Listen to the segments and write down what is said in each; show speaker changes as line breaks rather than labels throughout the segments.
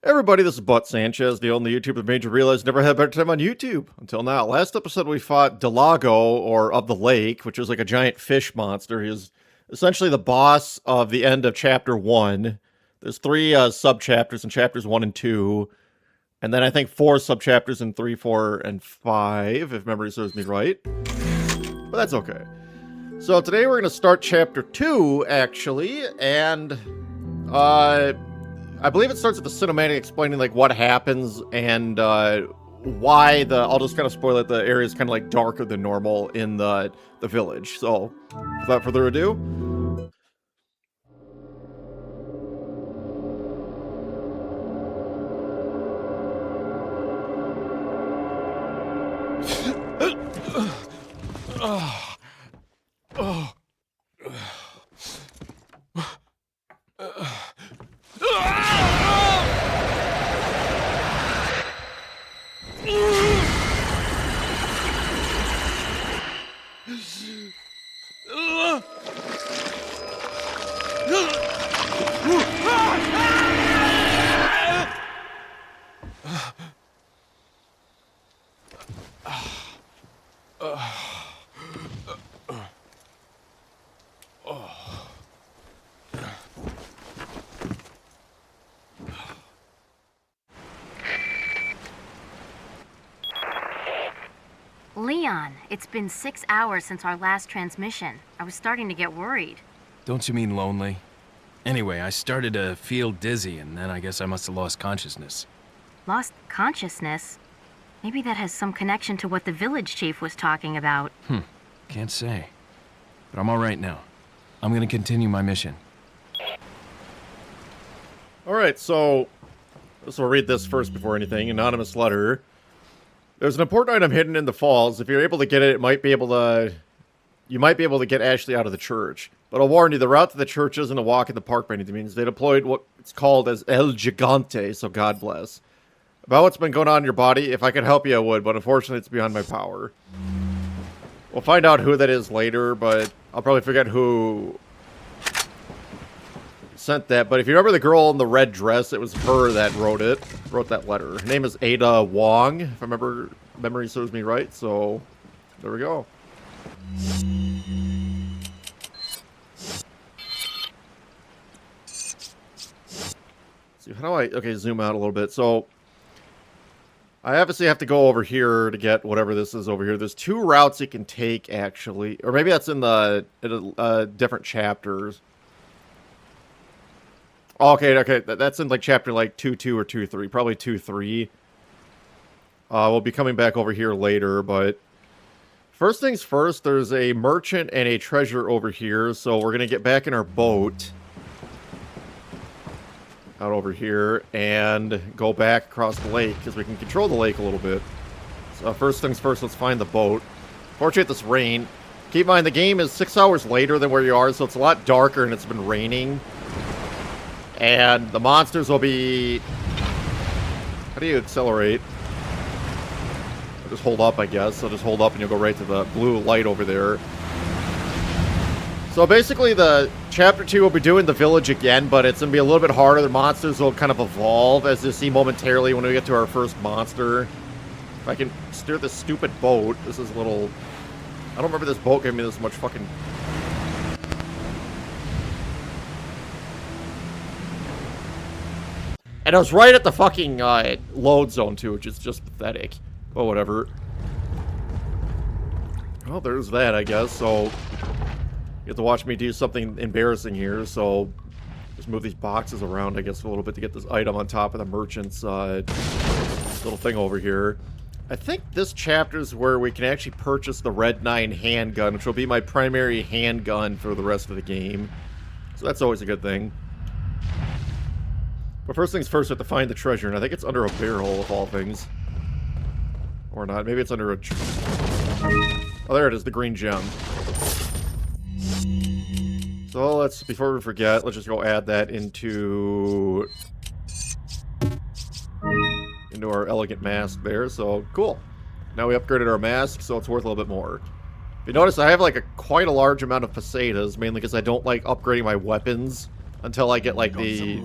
Everybody, this is Butt Sanchez, the only YouTuber that made you realize never had a better time on YouTube. Until now. Last episode we fought Delago, or of the lake, which was like a giant fish monster. He was essentially the boss of the end of chapter 1. There's 3 sub-chapters in chapters 1 and 2. And then I think 4 sub-chapters in 3, 4, and 5, if memory serves me right. But that's okay. So today we're going to start chapter 2, actually, and I believe it starts with the cinematic explaining like what happens and why I'll just kind of spoil it, the area is kind of like darker than normal in the village. So without further ado.
Leon, it's been 6 hours since our last transmission. I was starting to get worried.
Don't you mean lonely? Anyway, I started to feel dizzy, and then I guess I must have lost consciousness.
Lost consciousness? Maybe that has some connection to what the village chief was talking about.
Can't say. But I'm all right now. I'm gonna continue my mission.
Alright, so we'll read this first before anything. Anonymous letter. There's an important item hidden in the falls. If you're able to get it, you might be able to get Ashley out of the church. But I'll warn you, the route to the church isn't a walk in the park by any means. They deployed what's called as El Gigante, so God bless. About what's been going on in your body, if I could help you, I would, but unfortunately it's beyond my power. We'll find out who that is later, but I'll probably forget who sent that. But if you remember the girl in the red dress, it was her that wrote that letter. Her name is Ada Wong, if I remember, memory serves me right, so there we go. See, how do I zoom out a little bit? So I obviously have to go over here to get whatever this is over here. There's 2 routes you can take, actually. Or maybe that's in the different chapters. Okay, that's in like chapter like 2.2 or 2.3. Probably 2.3. We'll be coming back over here later, but first things first, there's a merchant and a treasure over here, so we're going to get back in our boat out over here and go back across the lake because we can control the lake a little bit. So first things first, let's find the boat. Fortunate this rain. Keep in mind the game is 6 hours later than where you are, so it's a lot darker and it's been raining. And the monsters will be... How do you accelerate? I'll just hold up, I guess. So just hold up and you'll go right to the blue light over there. So basically the chapter 2 will be doing the village again, but it's going to be a little bit harder. The monsters will kind of evolve, as you see momentarily when we get to our first monster. If I can steer this stupid boat. This is a little... I don't remember this boat giving me this much fucking... And I was right at the fucking load zone too, which is just pathetic. But whatever. Well, there's that, I guess. So you have to watch me do something embarrassing here, so just move these boxes around, I guess, a little bit to get this item on top of the merchant's little thing over here. I think this chapter is where we can actually purchase the Red 9 handgun, which will be my primary handgun for the rest of the game. So that's always a good thing. But first things first, we have to find the treasure, and I think it's under a barrel, of all things. Or not. Maybe it's under a... Oh, there it is, the green gem. So let's, before we forget, let's just go add that into our elegant mask there. So, cool. Now we upgraded our mask, so it's worth a little bit more. If you notice, I have like quite a large amount of pesetas, mainly because I don't like upgrading my weapons until I get like the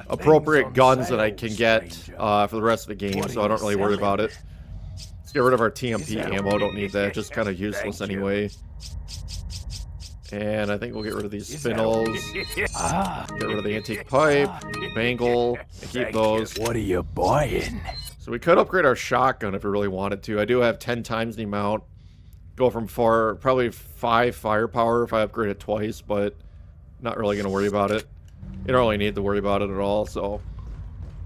appropriate guns that I can get for the rest of the game, so I don't really worry about it. Let's get rid of our TMP ammo. Don't need that. Just kind of useless anyway. And I think we'll get rid of these spindles. Get rid of the antique pipe, bangle, and keep those.
What are you buying?
So we could upgrade our shotgun if we really wanted to. I do have 10 times the amount. Go from probably 5 firepower if I upgrade it twice, but not really going to worry about it. You don't really need to worry about it at all, so.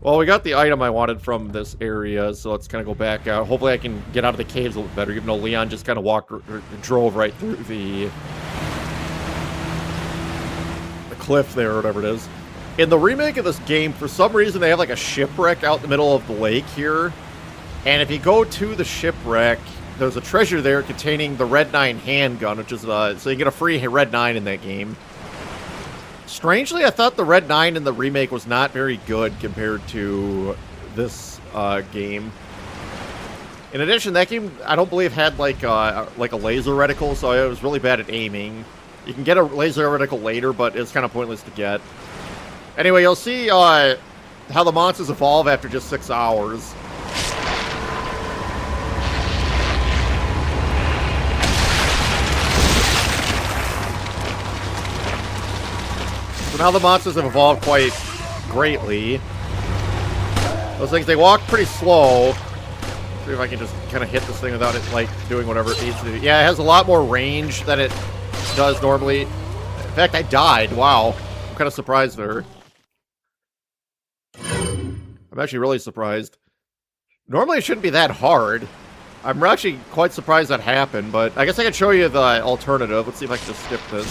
Well, we got the item I wanted from this area, so let's kind of go back out. Hopefully I can get out of the caves a little better, even though Leon just kind of drove right through the cliff there, or whatever it is. In the remake of this game, for some reason, they have like a shipwreck out in the middle of the lake here. And if you go to the shipwreck, there's a treasure there containing the Red 9 handgun, which is, so you get a free Red 9 in that game. Strangely, I thought the Red 9 in the remake was not very good compared to this game. In addition, that game, I don't believe, had like a laser reticle, so I was really bad at aiming. You can get a laser reticle later, but it's kind of pointless to get. Anyway, you'll see how the monsters evolve after just 6 hours. So now the monsters have evolved quite greatly. Those things, they walk pretty slow. See if I can just kind of hit this thing without it, like, doing whatever it needs to do. Yeah, it has a lot more range than it does normally. In fact, I died. Wow. I'm kind of surprised there. I'm actually really surprised. Normally it shouldn't be that hard. I'm actually quite surprised that happened, but I guess I can show you the alternative. Let's see if I can just skip this.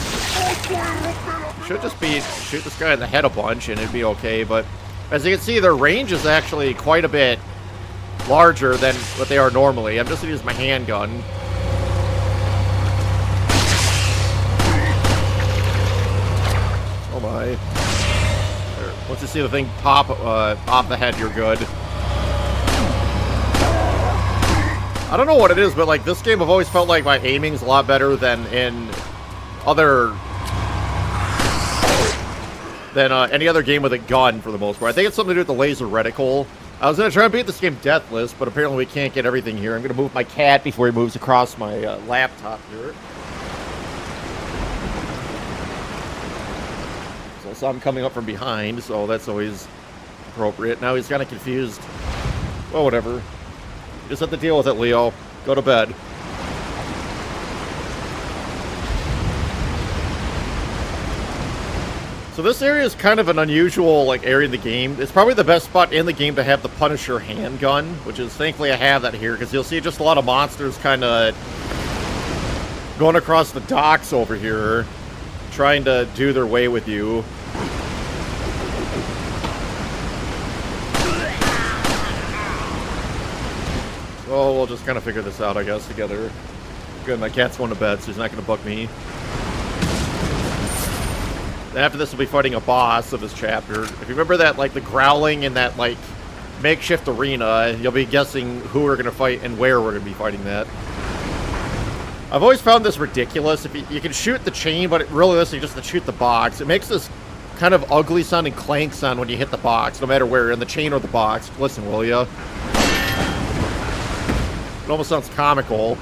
Should just be shoot this guy in the head a bunch and it'd be okay, but as you can see, their range is actually quite a bit larger than what they are normally. I'm just going to use my handgun. Oh my. There. Once you see the thing pop off the head, you're good. I don't know what it is, but like this game, I've always felt like my aiming's a lot better than in other... than any other game with a gun, for the most part. I think it's something to do with the laser reticle. I was going to try and beat this game deathless, but apparently we can't get everything here. I'm going to move my cat before he moves across my laptop here. So I saw him coming up from behind, so that's always appropriate. Now he's kind of confused. Well, whatever. You just have to deal with it, Leo. Go to bed. So this area is kind of an unusual like area in the game. It's probably the best spot in the game to have the Punisher handgun, which is thankfully I have that here, because you'll see just a lot of monsters kind of going across the docks over here, trying to do their way with you. So we'll just kind of figure this out, I guess, together. Good, my cat's going to bed, so he's not going to bug me. After this, we'll be fighting a boss of this chapter. If you remember that, like, the growling in that, like, makeshift arena, you'll be guessing who we're going to fight and where we're going to be fighting that. I've always found this ridiculous. If you can shoot the chain, but realistically, just to shoot the box, it makes this kind of ugly sounding clank sound when you hit the box, no matter where, in the chain or the box. Listen, will ya? It almost sounds comical.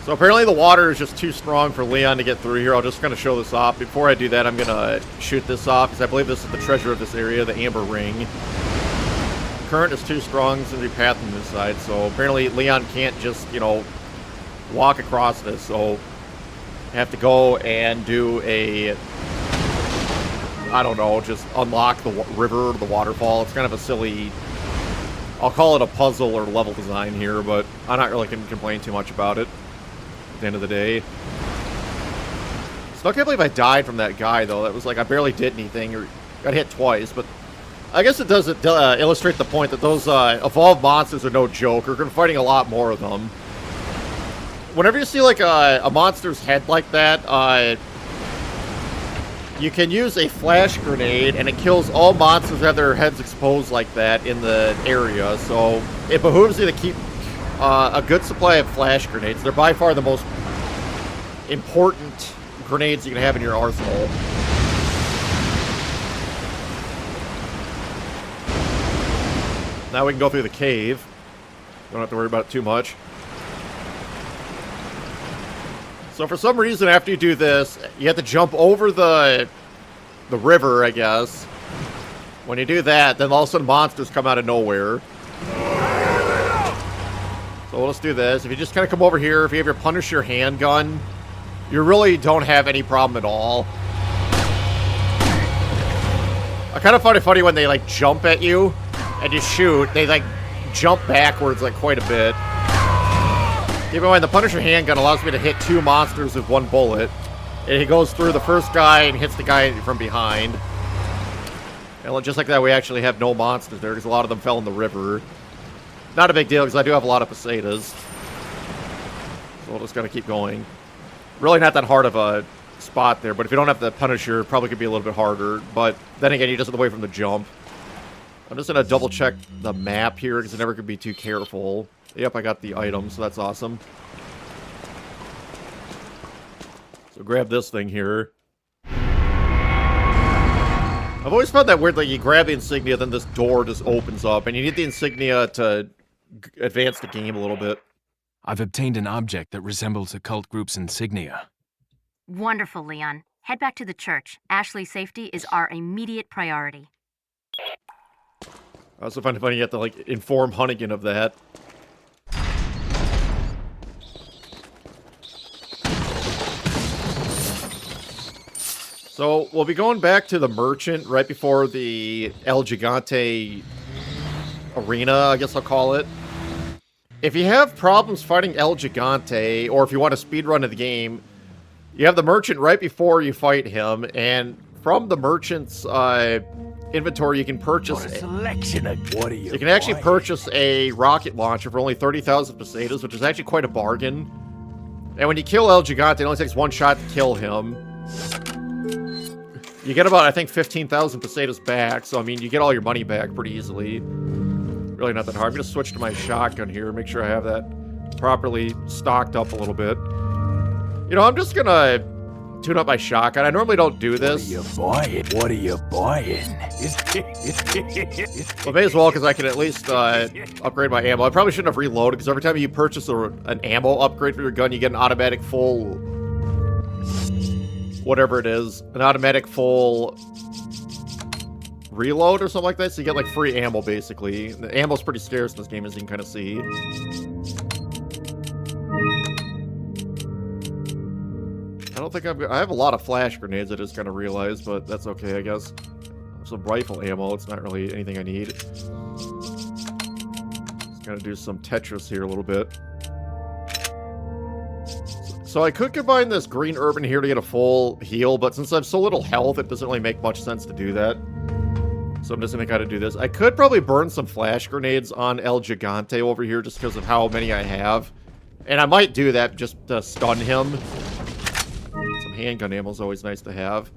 So apparently the water is just too strong for Leon to get through here. I'll just kind of show this off. Before I do that, I'm going to shoot this off, because I believe this is the treasure of this area, the Amber Ring. Current is too strong since we path on this side, so apparently Leon can't just, you know, walk across this, so I have to go and do a, I don't know, just unlock the river or the waterfall. It's kind of a silly, I'll call it a puzzle or level design here, but I'm not really going to complain too much about it. At the end of the day. Still can't believe I died from that guy, though. That was like, I barely did anything, or got hit twice, but I guess it does illustrate the point that those evolved monsters are no joke. We're going to be fighting a lot more of them. Whenever you see like a monster's head like that, you can use a flash grenade, and it kills all monsters that have their heads exposed like that in the area. So it behooves you to keep a good supply of flash grenades. They're by far the most important grenades you can have in your arsenal. Now we can go through the cave. Don't have to worry about it too much. So for some reason, after you do this, you have to jump over the river, I guess. When you do that, then all of a sudden monsters come out of nowhere. So let's do this. If you just kind of come over here, if you have your Punisher handgun, you really don't have any problem at all. I kind of find it funny when they, like, jump at you and you shoot. They, like, jump backwards, like, quite a bit. Keep in mind, the Punisher handgun allows me to hit 2 monsters with 1 bullet. And he goes through the first guy and hits the guy from behind. And just like that, we actually have no monsters there because a lot of them fell in the river. Not a big deal because I do have a lot of pesetas. So we'll just gotta keep going. Really not that hard of a spot there, but if you don't have the Punisher, it probably could be a little bit harder. But then again, you just have to wait from the jump. I'm just gonna double check the map here because I never could be too careful. Yep, I got the item, so that's awesome. So grab this thing here. I've always found that weird, like, you grab the insignia, then this door just opens up, and you need the insignia to advance the game a little bit.
I've obtained an object that resembles a cult group's insignia.
Wonderful, Leon. Head back to the church. Ashley's safety is our immediate priority.
I also find it funny you have to, like, inform Hunnigan of that. So, we'll be going back to the Merchant right before the El Gigante arena, I guess I'll call it. If you have problems fighting El Gigante, or if you want to speedrun of the game, you have the Merchant right before you fight him, and from the Merchant's inventory, you can purchase... You can actually purchase a rocket launcher for only 30,000 pesetas, which is actually quite a bargain. And when you kill El Gigante, it only takes 1 shot to kill him. You get about, I think, 15,000 pesetas back, so, I mean, you get all your money back pretty easily. Really not that hard. I'm going to switch to my shotgun here, make sure I have that properly stocked up a little bit. You know, I'm just going to tune up my shotgun. I normally don't do this.
What are you buying?
Well, may as well, because I can at least upgrade my ammo. I probably shouldn't have reloaded, because every time you purchase an ammo upgrade for your gun, you get an automatic full... whatever it is. An automatic full... reload or something like that, so you get, like, free ammo, basically. The ammo's pretty scarce in this game, as you can kind of see. I don't think I have a lot of flash grenades, I just kind of realized, but that's okay, I guess. Some rifle ammo, it's not really anything I need. Just gotta do some Tetris here a little bit. So I could combine this green urban here to get a full heal, but since I have so little health, it doesn't really make much sense to do that. So I'm just gonna kind of do this. I could probably burn some flash grenades on El Gigante over here just because of how many I have. And I might do that just to stun him. Some handgun ammo is always nice to have.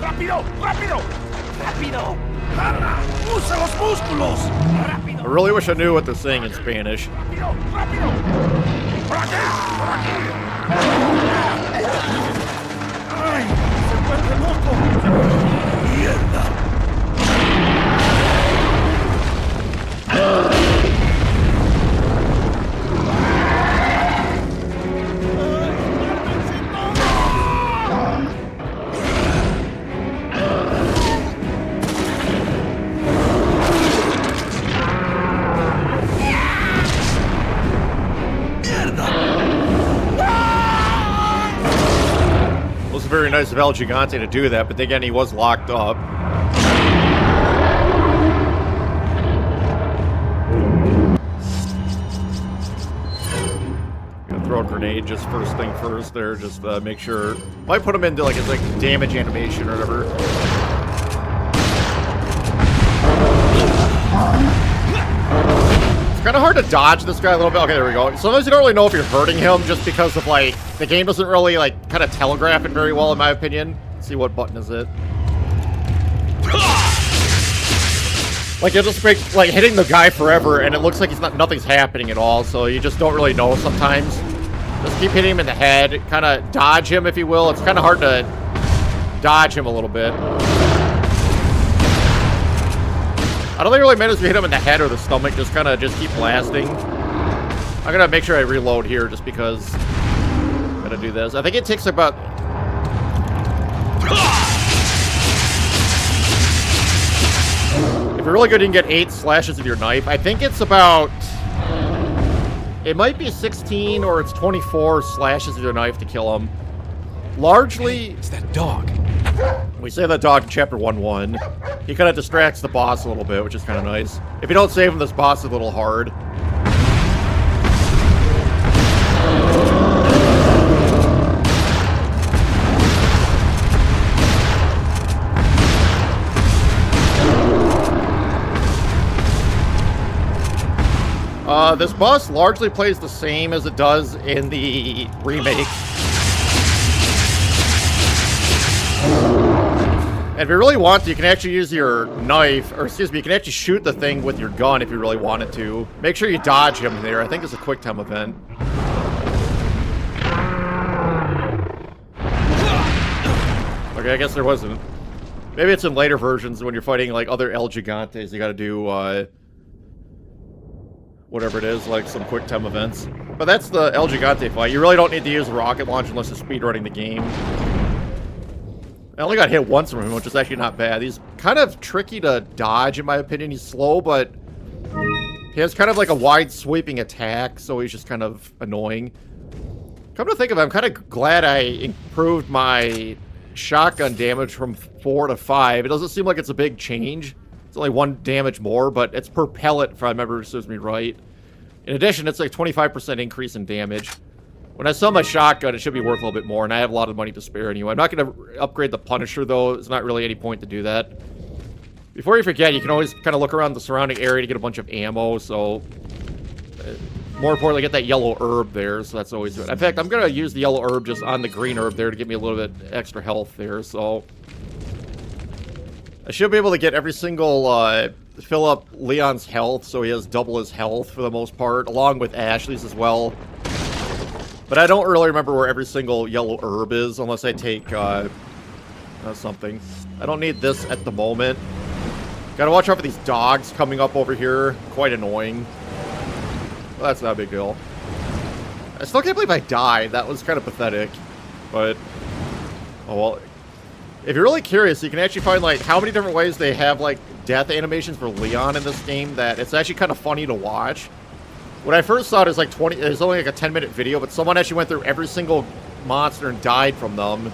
¡Rápido! ¡Rápido! ¡Rápido! ¡Usa los músculos! ¡Rápido!
I really wish I knew what they're saying in Spanish.
¡Rápido! ¡Rápido! ¡Por aquí! ¡Por aquí! ¡Ay! ¡Se vuelve loco! ¡Mierda!
Very nice of El Gigante to do that, but again, he was locked up. Gonna throw a grenade just first thing first there, just make sure. Might put him into like his damage animation or whatever. kind of hard to dodge this guy a little bit. Okay, there we go. Sometimes you don't really know if you're hurting him just because of, like, the game doesn't really, like, kind of telegraph it very well, in my opinion. Let's see, what button is it? Like, you'll just make, like, hitting the guy forever, and it looks like nothing's happening at all, so you just don't really know sometimes. Just keep hitting him in the head, kind of dodge him, if you will. It's kind of hard to dodge him a little bit. I don't think it really matters if you hit him in the head or the stomach, just keep blasting. I'm gonna make sure I reload here just because I'm gonna do this. I think it takes about... If you're really good, you can get 8 slashes with your knife. I think it's about... It might be 16 or it's 24 slashes with your knife to kill him. Largely...
Hey, it's that dog.
We save that dog in Chapter 1-1. He kind of distracts the boss a little bit, which is kind of nice. If you don't save him, this boss is a little hard. This boss largely plays the same as it does in the remake. And if you really want to, you can actually use your knife, or excuse me, you can actually shoot the thing with your gun if you really wanted to. Make sure you dodge him there. I think it's a quick time event. Okay, I guess there wasn't. Maybe it's in later versions when you're fighting like other El Gigantes. You gotta do whatever it is, like some quick time events. But that's the El Gigante fight. You really don't need to use a rocket launch unless you're speedrunning the game. I only got hit once from him, which is actually not bad. He's kind of tricky to dodge, in my opinion. He's slow, but he has kind of like a wide sweeping attack, so he's just kind of annoying. Come to think of it, I'm kind of glad I improved my shotgun damage from 4 to 5. It doesn't seem like it's a big change. It's only 1 damage more, but it's per pellet, if I remember serves me right. In addition, it's like 25% increase in damage. When I sell my shotgun, it should be worth a little bit more, and I have a lot of money to spare anyway. I'm not going to upgrade the Punisher, though. There's not really any point to do that. Before you forget, you can always kind of look around the surrounding area to get a bunch of ammo, so... more importantly, get that yellow herb there, so that's always good. In fact, I'm going to use the yellow herb just on the green herb there to give me a little bit extra health there, so... I should be able to get every single, fill up Leon's health, so he has double his health for the most part, along with Ashley's as well. But I don't really remember where every single yellow herb is, unless I take, something. I don't need this at the moment. Gotta watch out for these dogs coming up over here. Quite annoying. Well, that's not a big deal. I still can't believe I died. That was kind of pathetic. But, oh well. If you're really curious, you can actually find, like, how many different ways they have, like, death animations for Leon in this game that it's actually kind of funny to watch. When I first saw it, it was like it was only like a 10-minute video, but someone actually went through every single monster and died from them.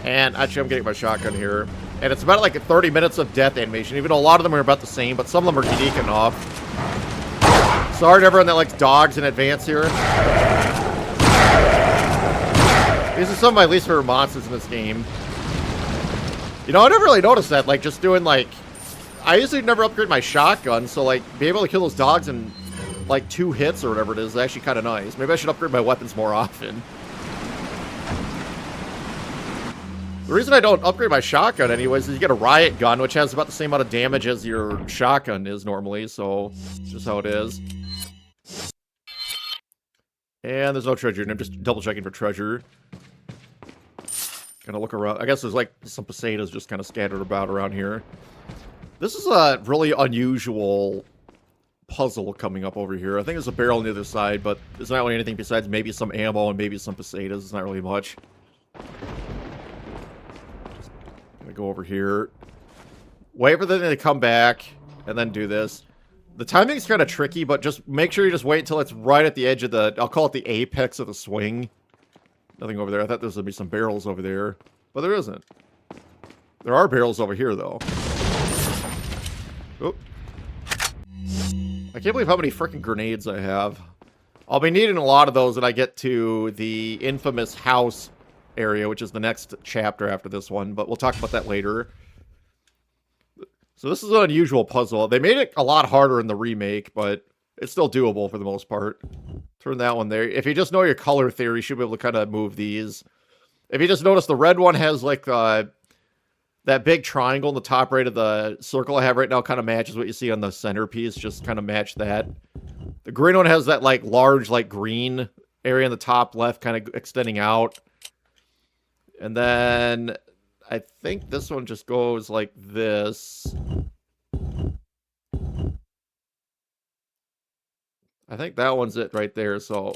And actually, I'm getting my shotgun here. And it's about like 30 minutes of death animation, even though a lot of them are about the same, but some of them are unique enough. Sorry to everyone that likes dogs in advance here. These are some of my least favorite monsters in this game. You know, I never really noticed that, like, just doing, like... I usually never upgrade my shotgun, so, like, being able to kill those dogs in, like, 2 hits or whatever it is actually kind of nice. Maybe I should upgrade my weapons more often. The reason I don't upgrade my shotgun anyways is you get a riot gun, which has about the same amount of damage as your shotgun is normally, so... it's just how it is. And there's no treasure, and I'm just double-checking for treasure. Gonna look around. I guess there's like some pesetas just kind of scattered about around here. This is a really unusual puzzle coming up over here. I think there's a barrel on the other side, but there's not really anything besides maybe some ammo and maybe some pesetas. It's not really much. Just gonna go over here. Wait for them to come back and then do this. The timing's kind of tricky, but just make sure you just wait until it's right at the edge of the, I'll call it the apex of the swing. Nothing over there. I thought there was going to be some barrels over there, but there isn't. There are barrels over here, though. Oop. I can't believe how many freaking grenades I have. I'll be needing a lot of those when I get to the infamous house area, which is the next chapter after this one, but we'll talk about that later. So this is an unusual puzzle. They made it a lot harder in the remake, but it's still doable for the most part. Turn that one there. If you just know your color theory, you should be able to kind of move these. If you just notice, the red one has like that big triangle in the top right of the circle I have right now kind of matches what you see on the centerpiece. Just kind of match that. The green one has that like large like green area in the top left kind of extending out. And then I think this one just goes like this. I think that one's it right there, so...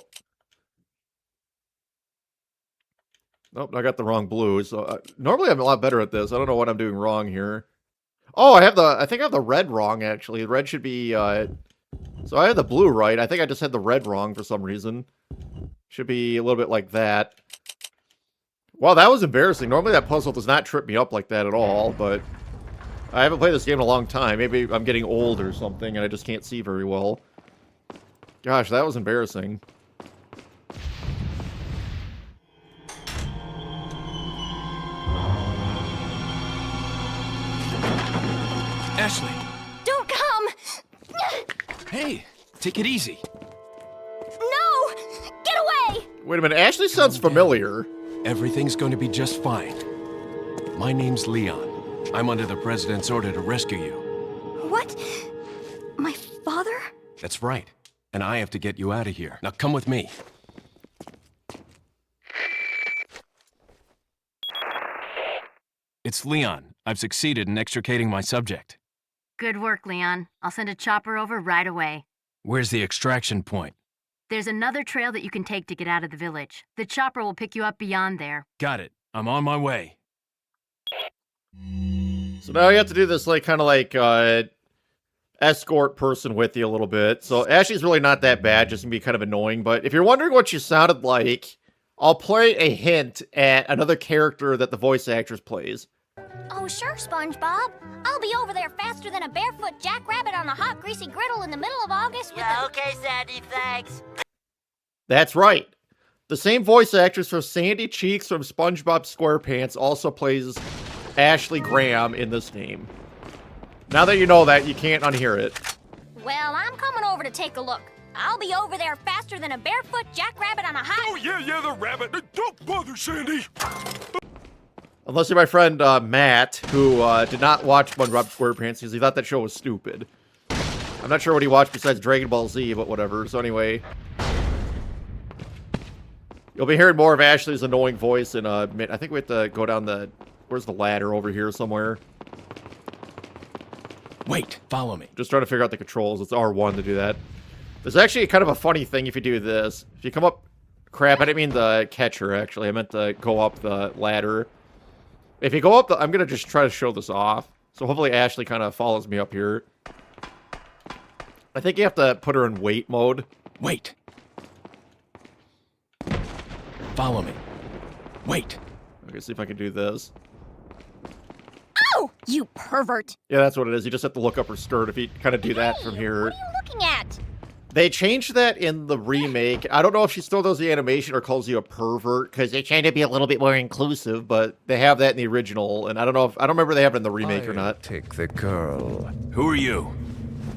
Nope, I got the wrong blue, so... normally I'm a lot better at this. I don't know what I'm doing wrong here. Oh, I think I have the red wrong, actually. The red should be, So I had the blue right. I think I just had the red wrong for some reason. Should be a little bit like that. Wow, that was embarrassing. Normally that puzzle does not trip me up like that at all, but... I haven't played this game in a long time. Maybe I'm getting old or something, and I just can't see very well. Gosh, that was embarrassing.
Ashley!
Don't come!
Hey, take it easy.
No! Get away!
Wait a minute, Ashley sounds familiar.
Everything's going to be just fine. My name's Leon. I'm under the President's order to rescue you.
What? My father?
That's right. And I have to get you out of here. Now come with me. It's Leon. I've succeeded in extricating my subject.
Good work, Leon. I'll send a chopper over right away.
Where's the extraction point?
There's another trail that you can take to get out of the village. The chopper will pick you up beyond there.
Got it. I'm on my way.
So now you have to do this, like, kind of like, escort person with you a little bit. So Ashley's really not that bad, just gonna be kind of annoying. But if you're wondering what she sounded like, I'll play a hint at another character that the voice actress plays.
Oh, sure, SpongeBob. I'll be over there faster than a barefoot jackrabbit on a hot, greasy griddle in the middle of August with
Okay, Sandy, thanks.
That's right. The same voice actress for Sandy Cheeks from SpongeBob SquarePants also plays Ashley Graham in this game. Now that you know that, you can't unhear it.
Well, I'm coming over to take a look. I'll be over there faster than a barefoot jackrabbit on a hot...
Oh, yeah, the rabbit. Don't bother, Sandy.
Unless you're my friend Matt, who did not watch SpongeBob SquarePants because he thought that show was stupid. I'm not sure what he watched besides Dragon Ball Z, but whatever. So anyway, you'll be hearing more of Ashley's annoying voice in a minute. I think we have to go down the... Where's the ladder? Over here somewhere.
Wait, follow me.
Just trying to figure out the controls. It's R1 to do that. There's actually kind of a funny thing if you do this. If you come up... Crap, I didn't mean the catcher, actually. I meant to go up the ladder. If you go up the... I'm going to just try to show this off. So hopefully Ashley kind of follows me up here. I think you have to put her in wait mode.
Wait. Follow me. Wait.
Okay, see if I can do this.
Oh, you pervert!
Yeah, that's what it is. You just have to look up her skirt if you kind of do that from
Hey,
here.
what are you looking at?
They changed that in the remake. I don't know if she still does the animation or calls you a pervert, because they trying to be a little bit more inclusive, but they have that in the original, and I don't know if... I don't remember if they have it in the remake or not.
Take the girl.
Who are you?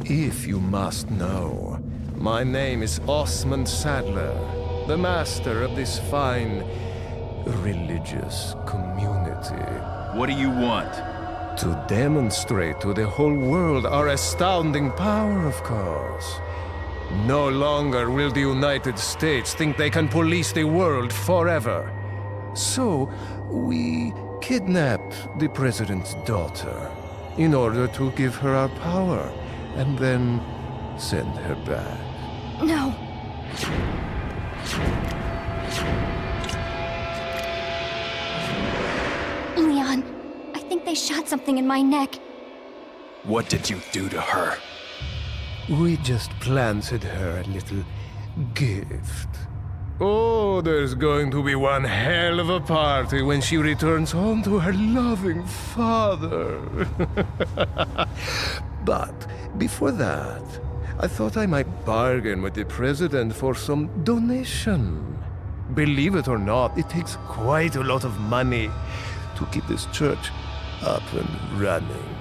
If you must know, my name is Osmond Saddler, the master of this fine religious community.
What do you want?
To demonstrate to the whole world our astounding power, of course. No longer will the United States think they can police the world forever. So, we kidnapped the president's daughter in order to give her our power and then send her back.
No. Leon, I think they shot something in my neck.
What did you do to her?
We just planted her a little gift. Oh, there's going to be one hell of a party when she returns home to her loving father. But before that, I thought I might bargain with the president for some donation. Believe it or not, it takes quite a lot of money to keep this church up and running.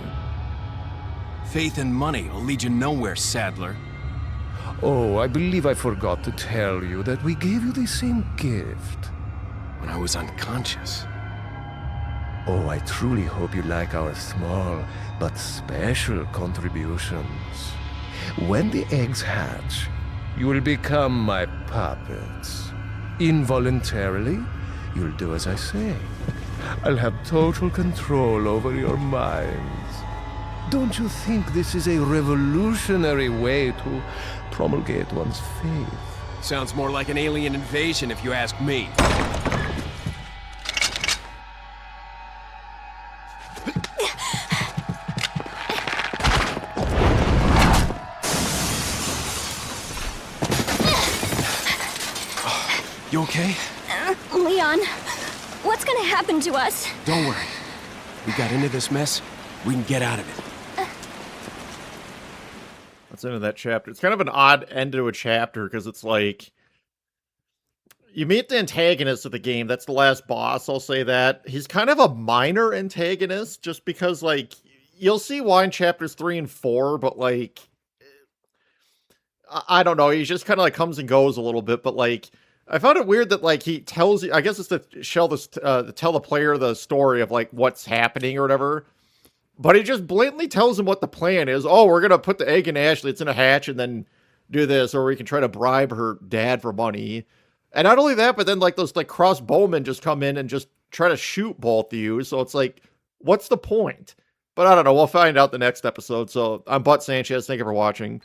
Faith and money will lead you nowhere, Saddler.
Oh, I believe I forgot to tell you that we gave you the same gift.
When I was unconscious.
Oh, I truly hope you like our small but special contributions. When the eggs hatch, you will become my puppets. Involuntarily, you'll do as I say. I'll have total control over your minds. Don't you think this is a revolutionary way to promulgate one's faith?
Sounds more like an alien invasion if you ask me. You okay?
Leon, what's gonna happen to us?
Don't worry. We got into this mess. We can get out of it.
That's the end of that chapter. It's kind of an odd end to a chapter because it's like you meet the antagonist of the game. That's the last boss. I'll say that. He's kind of a minor antagonist just because, like, you'll see why in chapters 3 and 4, but, like, I don't know. He just kind of, like, comes and goes a little bit, but, like, I found it weird that, like, he tells you, I guess it's to tell the player the story of, like, what's happening or whatever. But he just blatantly tells him what the plan is. Oh, we're going to put the egg in Ashley. It's in a hatch and then do this. Or we can try to bribe her dad for money. And not only that, but then like those like crossbowmen just come in and just try to shoot both of you. So it's like, what's the point? But I don't know. We'll find out the next episode. So I'm Butt Sanchez. Thank you for watching.